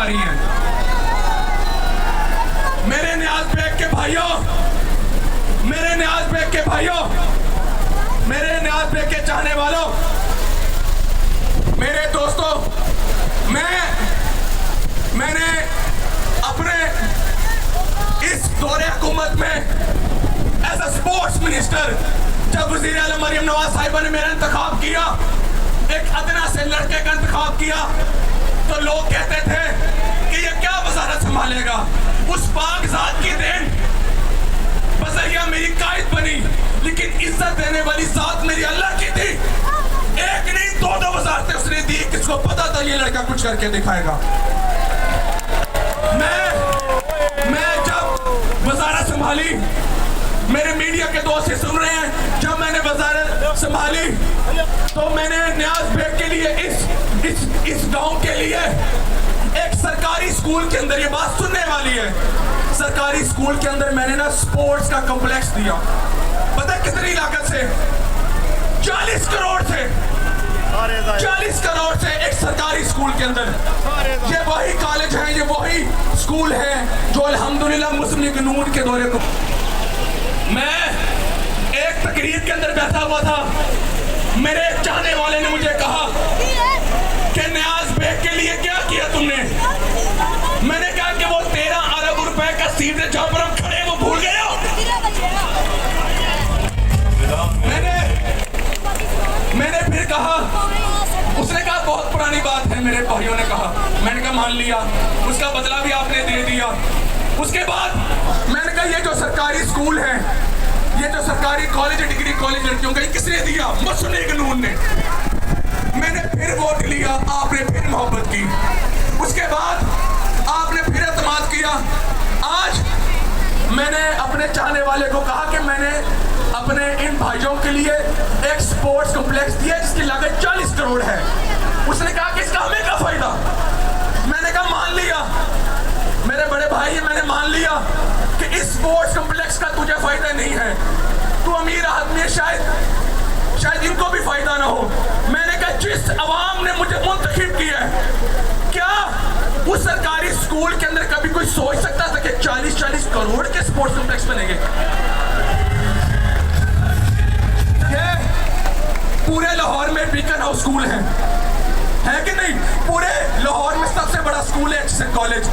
रही हैं। मेरे न्याज बेग के भाइयों, मेरे न्याज बेग के भाइयों, मेरे न्याज बेग के चाहने वालों, मेरे दोस्तों, मैंने अपने इस दौरे हुकूमत में एज अ स्पोर्ट्स मिनिस्टर जब वज़ीर आला मरियम नवाज साहिबा ने मेरा इंतखाब किया, एक अदना से लड़के का इंतखाब किया, तो लोग कहते थे कि ये क्या वज़ारत संभालेगा। उस पाक ज़ात की देन बज़रिया मेरी कायद बनी, लेकिन इज्जत देने वाली ज़ात मेरी अल्लाह की थी। एक नहीं दो वज़ारतें उसने दी। किसको पता था ये लड़का कुछ करके दिखाएगा। मैं जब वज़ारत संभाली, मेरे मीडिया के दोस्त ये सुन रहे हैं, जब मैंने वज़ारत संभाली तो मैंने न्याज बेग के लिए इस गांव के लिए एक सरकारी स्कूल के अंदर, ये बात सुनने वाली है, सरकारी स्कूल के अंदर मैंने ना स्पोर्ट्स का कॉम्प्लेक्स दिया। पता कितनी लागत से? 40 करोड़ से, 40 करोड़ से एक सरकारी स्कूल के अंदर। ये वही कॉलेज है, ये वही स्कूल है जो अल्हम्दुलिल्लाह मुस्लिम लीग नून के दौरे को। मैं एक तकरीर के अंदर बैठा हुआ था, मेरे चाहने वाले ने मुझे कहा कि न्याज बेग के लिए क्या किया तुमने? मैंने कहा कि वो 13 अरब रुपए का सीट है जहां पर हम खड़े वो भूल गए हो। मैंने फिर कहा, उसने कहा बहुत पुरानी बात है, मेरे भाइयों ने कहा। मैंने कहा मान लिया, उसका बदला भी आपने दे दिया। उसके बाद मैंने कहा ये जो सरकारी स्कूल है, ये जो सरकारी कॉलेज, डिग्री कॉलेज लड़कियों का, किसने दिया? मुस्लिम लीग नून ने। मैंने फिर वोट लिया, आपने फिर मोहब्बत की। उसके बाद आपने फिर एतमाद किया। आज मैंने अपने चाहने वाले को कहा कि मैंने अपने इन भाइयों के लिए एक स्पोर्ट्स कॉम्प्लेक्स दिया जिसकी लागत 40 करोड़ है। उसने कहा कि इसका हमें क्या फायदा? मैंने कहा मान लिया मेरे बड़े भाई, मैंने मान लिया कि इस स्पोर्ट्स कॉम्प्लेक्स का तुझे फायदा नहीं है, तू अमीर आदमी है, शायद इनको भी फायदा ना हो। मैंने कहा जिस अवाम ने मुझे मुंतखब किया है, क्या उस सरकारी स्कूल के अंदर कभी कोई सोच सकता था कि 40 करोड़ के स्पोर्ट्स कॉम्प्लेक्स बनेंगे? ये पूरे लाहौर में बीकन हाउस स्कूल है कि नहीं? पूरे लाहौर में सबसे बड़ा स्कूल है एचएसएन कॉलेज।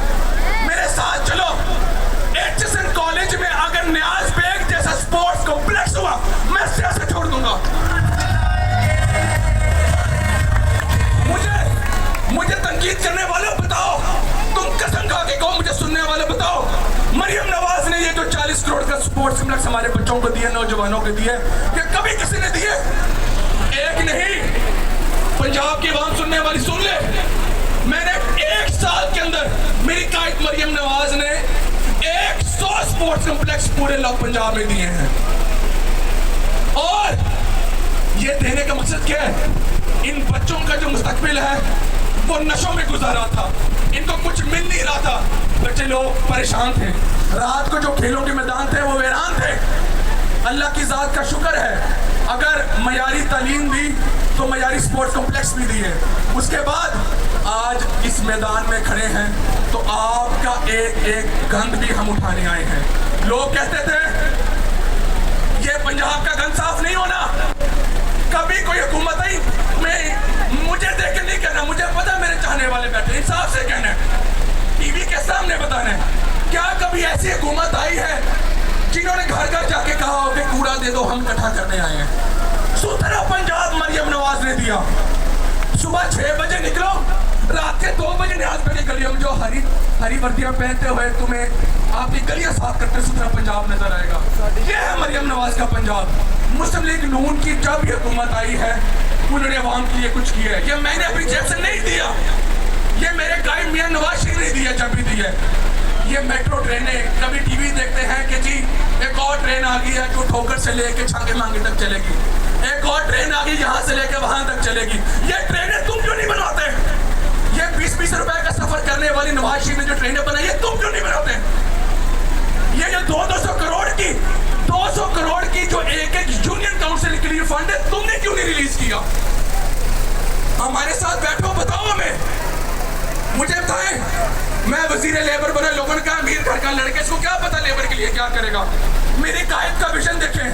मेरे साथ चलो, एचएसएन कॉलेज में अगर न्याज बेग जैसा स्पोर्ट्स कॉम्प्लेक्स हुआ, मैं सियासत छोड़ दूंगा। मुझे तनकीद करने वाले बताओ, तुम कसम खा के कहो, मुझे सुनने वाले बताओ, मरियम नवाज ने ये जो 40 करोड़ का स्पोर्ट्स कॉम्प्लेक्स हमारे बच्चों को दिया, नौजवानों को दिए, ये कभी किसी ने दिए? एक नहीं, पंजाब की आवाम सुनने वाली सुन ले, मैंने 1 साल के अंदर मेरी कायद मरियम नवाज ने 100 स्पोर्ट्स कॉम्प्लेक्स पूरे पंजाब में दिए हैं। और ये देने का मकसद क्या है? इन बच्चों का जो मुस्तकबिल है वो नशों में गुजारा था, इनको कुछ मिल नहीं रहा था, बच्चे लोग परेशान थे, रात को जो खेलों के मैदान थे वो वीरान थे। अल्लाह की ज़ात का शुक्र है, अगर मयारी तालीम दी तो मयारी स्पोर्ट्स कॉम्प्लेक्स भी दिए। उसके बाद आज इस मैदान में खड़े हैं तो आपका एक गंद भी हम उठाने आए हैं। लोग कहते थे ये पंजाब का गंद साफ नहीं होना, कभी कोई हुकूमत आई, मैं मुझे देख के नहीं कहना, मुझे पता मेरे चाहने वाले बैठे, इंसाफ से कहना है, टीवी के सामने बताना है। क्या कभी ऐसी हुकूमत आई है जिन्होंने घर घर जाके कहा हो कि कूड़ा दे दो, हम इकट्ठा करने आए हैं? सुथरा पंजाब मरियम नवाज ने दिया। सुबह 6 बजे निकलो, रात के 2 बजे न्याज बेग की गलियों में जो हरी वर्दियां पहनते हुए तुम्हें आपकी गलियां साफ करते सुथरा पंजाब नजर आएगा। ये है मरियम नवाज का पंजाब। मुस्लिम लीग नून की जब ये हुकूमत आई है, उन्होंने अवाम के लिए कुछ किया है। ये मैंने अपनी जेब से नहीं दिया, ये मेरे गाइड मियां नवाज शरीफ ने दिया जब भी दिया। ये मेट्रो ट्रेनें, कभी टीवी देखते हैं कि जी एक और ट्रेन आ गई है जो ठोकर से लेके छांगे मांगे तक चलेगी, एक और ट्रेन आ गई यहाँ से लेके वहां तक चलेगी। ये ट्रेनें तुम क्यों नहीं बनाते? ये 20-20 रुपए का सफर करने वाली नवाज शरीफ ने जो ट्रेनें बनाई है, तुम क्यों नहीं बनाते? ये जो 200 करोड़ की जो एक यूनियन काउंसिल के लिए फंड है, तुमने क्यों नहीं रिलीज किया? हमारे साथ बैठो, बताओ हमें, मुझे बताएं, मैं वजीर लेबर बना, लोगों ने कहा अमीर घर का लड़के, इसको क्या पता लेबर के लिए क्या करेगा। मेरी कायद का विजन देखें,